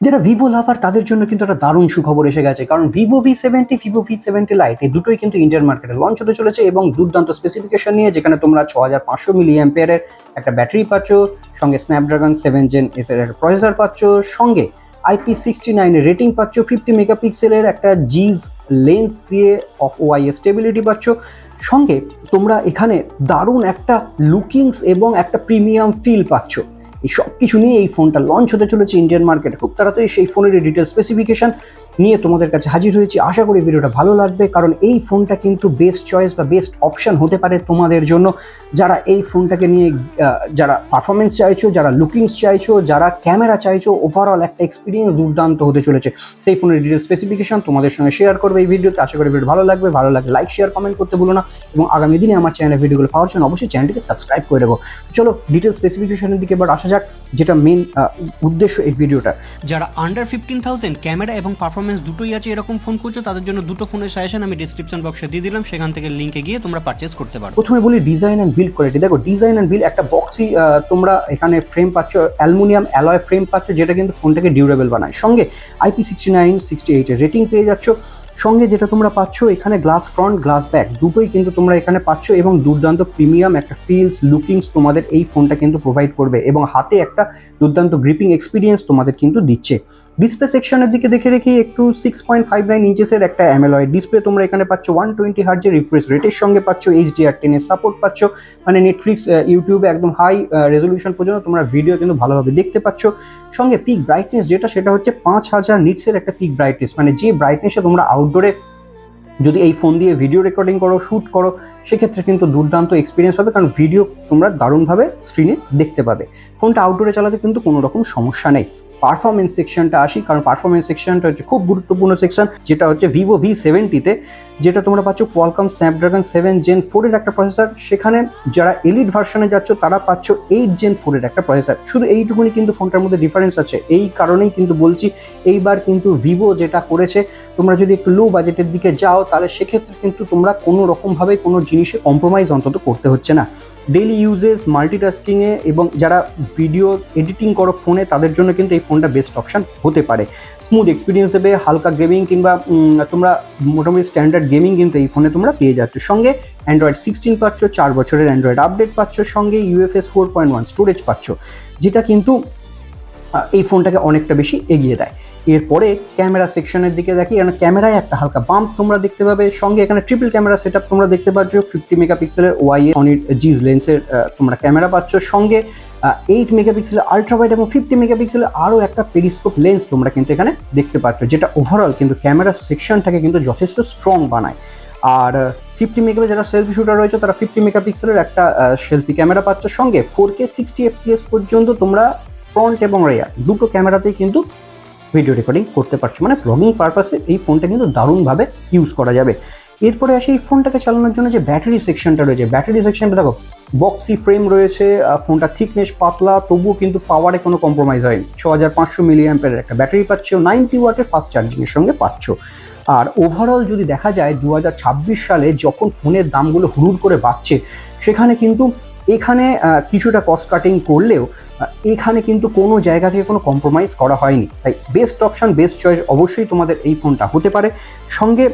যারা ভিভো লাভার তাদের জন্য কিন্তু একটা দারুণ সুখবর এসে গেছে, কারণ Vivo V70, Vivo V70 light এই দুটোই কিন্তু ইন্ডিয়ান মার্কেটে লঞ্চ হতে চলেছে এবং দুর্দান্ত স্পেসিফিকেশন নিয়ে, যেখানে তোমরা 6500 মিলি অ্যাম্পিয়ারের একটা ব্যাটারি পাচ্ছ, সঙ্গে স্ন্যাপড্রাগন 7 Gen S এর একটা প্রসেসর পাচ্ছ, সঙ্গে IP69 এর রেটিং পাচ্ছ, 50 মেগাপিক্সেলের একটা জিজ লেন্স দিয়ে OIS স্টেবিলিটি পাচ্ছ, সঙ্গে তোমরা এখানে দারুণ একটা লুকিংস এবং একটা প্রিমিয়াম ফিল পাচ্ছ। এই সব কিছু নিয়ে এই ফোনটা লঞ্চ হতে চলেছে ইন্ডিয়ান মার্কেটে খুব তাড়াতাড়ি। সেই ফোনের ডিটেল স্পেসিফিকেশন নিয়ে তোমাদের কাছে হাজির হয়েছি। আশা করি ভিডিওটা ভালো লাগবে, কারণ এই ফোনটা কিন্তু বেস্ট চয়েস বা বেস্ট অপশন হতে পারে তোমাদের জন্য, যারা এই ফোনটাকে নিয়ে যারা পারফরমেন্স চাইছো, যারা লুকিংস চাইছো, যারা ক্যামেরা চাইছো, ওভারঅল একটা এক্সপিরিয়েন্স দুর্দান্ত হতে চলেছে। সেই ফোনের ডিটেল স্পেসিফিকেশন তোমাদের সঙ্গে শেয়ার করবে এই ভিডিওতে। আশা করি ভিডিও ভালো লাগবে। ভালো লাগলে লাইক, শেয়ার, কমেন্ট করতে ভুলো না, এবং আগামী দিনে আমার চ্যানেলের ভিডিওগুলো পাওয়ার জন্য অবশ্যই চ্যানেলটিকে সাবস্ক্রাইব করে দেবো। চলো ডিটেল স্পেসিফিকেশনের দিকে এবার আসা যাক, যেটা মেন উদ্দেশ্য এই ভিডিওটা। যারা আন্ডার 15,000 ক্যামেরা এবং পারফরমেন্স দুটোই আছে এরকম ফোন খুঁজছো, তাদের জন্য দুটো ফোনের সাজেশন আমি ডিসক্রিপশন বক্সে দিয়ে দিলাম, সেখান থেকে লিঙ্কে গিয়ে তোমরা পারচেস করতে পারো। প্রথমে বলি ডিজাইন অ্যান্ড বিল্ড কোয়ালিটি। দেখো, ডিজাইন অ্যান্ড বিল্ড, একটা বক্সি তোমরা এখানে ফ্রেম পাচ্ছ, অ্যালুমিনিয়াম অ্যালয় ফ্রেম পাচ্ছ, যেটা কিন্তু ফোনটাকে ডিউরেবল বানায়। সঙ্গে IP69, 68 এর রেটিং পেয়ে যাচ্ছ। সঙ্গে যেটা তোমরা পাচ্ছ এখানে গ্লাস ফ্রন্ট, গ্লাস ব্যাক দুটোই কিন্তু তোমরা এখানে পাচ্ছ, এবং দুর্দান্ত প্রিমিয়াম একটা ফিলস, লুকিংস তোমাদের এই ফোনটা কিন্তু প্রোভাইড করবে, এবং হাতে একটা দুর্দান্ত গ্রিপিং এক্সপিরিয়েন্স তোমাদের কিন্তু দিচ্ছে। ডিসপ্লে সেকশনের দিকে দেখে রেখে একটু 6.59 ইঞ্চেসের একটা অ্যামোলেড ডিসপ্লে তোমরা এখানে পাচ্ছ, 120 হার্জের রিফ্রেশ রেটের সঙ্গে পাচ্ছ, HDR10 এর সাপোর্ট পাচ্ছ, মানে নেটফ্লিক্স, ইউটিউবে একদম হাই রেজলিউশন পর্যন্ত তোমরা ভিডিও কিন্তু ভালোভাবে দেখতে পাচ্ছ। সঙ্গে পিক ব্রাইটনেস সেটা হচ্ছে 5000 নিটসের একটা পিক ব্রাইটনেস, মানে যে ব্রাইটনেসে তোমরা আউটডোরে যদি এই ফোন দিয়ে ভিডিও রেকর্ডিং করো, শ্যুট করো, সেক্ষেত্রে কিন্তু দুর্দান্ত এক্সপিরিয়েন্স পাবে, কারণ ভিডিও তোমরা দারুণভাবে স্ক্রিনে দেখতে পাবে। ফোনটা আউটডোরে চালাতে কিন্তু কোনো রকম সমস্যা নেই। পারফরমেন্স সেকশনটা আসি, কারণ পারফরমেন্স সেকশনটা হচ্ছে খুব গুরুত্বপূর্ণ সেকশন, যেটা হচ্ছে ভিভো V70-তে যেটা তোমরা পাচ্ছ কোয়ালকম স্ন্যাপড্রাগন 7 Gen 4 এর একটা প্রসেসর। সেখানে যারা এলিট ভার্সনে যাচ্ছ তারা পাচ্ছ 8 Gen 4 এর একটা প্রসেসর। শুধু এইটুকুনি কিন্তু ফোনটার মধ্যে ডিফারেন্স আছে। এই কারণেই কিন্তু বলছি, এইবার কিন্তু ভিভো যেটা করেছে, তোমরা যদি একটু লো বাজেটের দিকে যাও, তাহলে সেক্ষেত্রে কিন্তু তোমরা কোনো রকমভাবে কোনো জিনিসে কম্প্রোমাইজ অন্তত করতে হচ্ছে না। ডেইলি ইউজেস, মাল্টিটাস্কিংয়ে এবং যারা ভিডিও এডিটিং করো ফোনে, তাদের জন্য কিন্তু এই ফোনটা বেস্ট অপশান হতে পারে। স্মুথ এক্সপিরিয়েন্স দেবে, হালকা গেমিং কিংবা তোমরা মোটামুটি স্ট্যান্ডার্ড গেমিং কিন্তু এই ফোনে তোমরা পেয়ে যাচ্ছ। সঙ্গে অ্যান্ড্রয়েড 16 পাচ্ছ, 4 বছরের অ্যান্ড্রয়েড আপডেট পাচ্ছ, সঙ্গে UFS 4.1 স্টোরেজ পাচ্ছ, যেটা কিন্তু এই ফোনটাকে অনেকটা বেশি এগিয়ে দেয়। এরপরে ক্যামেরা সেকশনের দিকে দেখি, এখানে ক্যামেরায় একটা হালকা বাম্প তোমরা দেখতে পাবে। সঙ্গে এখানে ট্রিপল ক্যামেরা সেটআপ তোমরা দেখতে পাচ্ছ, 50 মেগাপিক্সেলের OIS জিজ লেন্সের তোমরা ক্যামেরা পাচ্ছ, সঙ্গে 8 মেগাপিক্সেলের আলট্রাওয়াইড এবং 50 মেগাপিক্সেলের আরও একটা পেরিস্কোপ লেন্স তোমরা কিন্তু এখানে দেখতে পাচ্ছ, যেটা ওভারঅল কিন্তু ক্যামেরা সেকশনটাকে কিন্তু যথেষ্ট স্ট্রং বানায়। আর 50 মেগাপিক্সেল যারা সেলফি শুটার রয়েছে, তারা 50 মেগাপিক্সেলের একটা সেলফি ক্যামেরা পাচ্ছ, সঙ্গে 4K 60 FPS পর্যন্ত তোমরা ফ্রন্ট এবং রেয়ার দুটো ক্যামেরাতেই কিন্তু ভিডিও রেকর্ডিং করতে পারছো, মানে ব্লগিং পারপাসে এই ফোনটা কিন্তু দারুণভাবে ইউজ করা যাবে। এরপরে আসে এই ফোনটাকে চালানোর জন্য যে ব্যাটারি সেকশনটা রয়েছে, ব্যাটারি সেকশনটা দেখো বক্সি ফ্রেম রয়েছে, ফোনটা থিকনেস পাতলা, তবুও কিন্তু পাওয়ারে কোনো কম্প্রোমাইজ হয়নি। 6500 মিলি অ্যাম্পিয়ারের একটা ব্যাটারি পাচ্ছ, 90 ওয়াটের ফাস্ট চার্জিংয়ের সঙ্গে পাচ্ছ। আর ওভারঅল যদি দেখা যায় 2026 সালে যখন ফোনের দামগুলো হুড়ুড় করে বাড়ছে, সেখানে কিন্তু এখানে কিছুটা কস্ট কাটিং করলেও এখানে কিন্তু কোনো জায়গা থেকে কোনো কম্প্রোমাইজ করা হয়নি। তাই বেস্ট অপশান, বেস্ট চয়েস অবশ্যই তোমাদের এই ফোনটা হতে পারে। সঙ্গে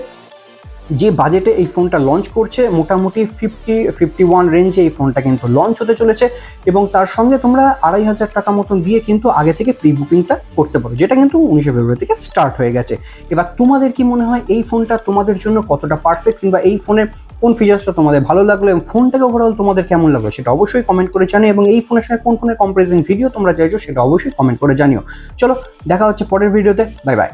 যে বাজেটে এই ফোনটা লঞ্চ করছে, মোটামুটি 50-51 রেঞ্জে এই ফোনটা কিন্তু লঞ্চ হতে চলেছে, এবং তার সঙ্গে তোমরা 2500 টাকা মতন দিয়ে কিন্তু আগে থেকে প্রি বুকিংটা করতে পারো, যেটা কিন্তু 19 ফেব্রুয়ারি থেকে স্টার্ট হয়ে গেছে। এবার তোমাদের কি মনে হয় এই ফোনটা তোমাদের জন্য কতটা পারফেক্ট, কিংবা এই ফোনের কোন ফিচার্সটা তোমাদের ভালো লাগলো এবং ফোনটাকে ওভারঅল তোমাদের কেমন লাগলো সেটা অবশ্যই কমেন্ট করে জানিও, এবং এই ফোনের সঙ্গে কোন ফোনের কম্পারিজন ভিডিও তোমরা চাইছো সেটা অবশ্যই কমেন্ট করে জানিও। চলো দেখা হচ্ছে পরের ভিডিওতে, বাই বাই।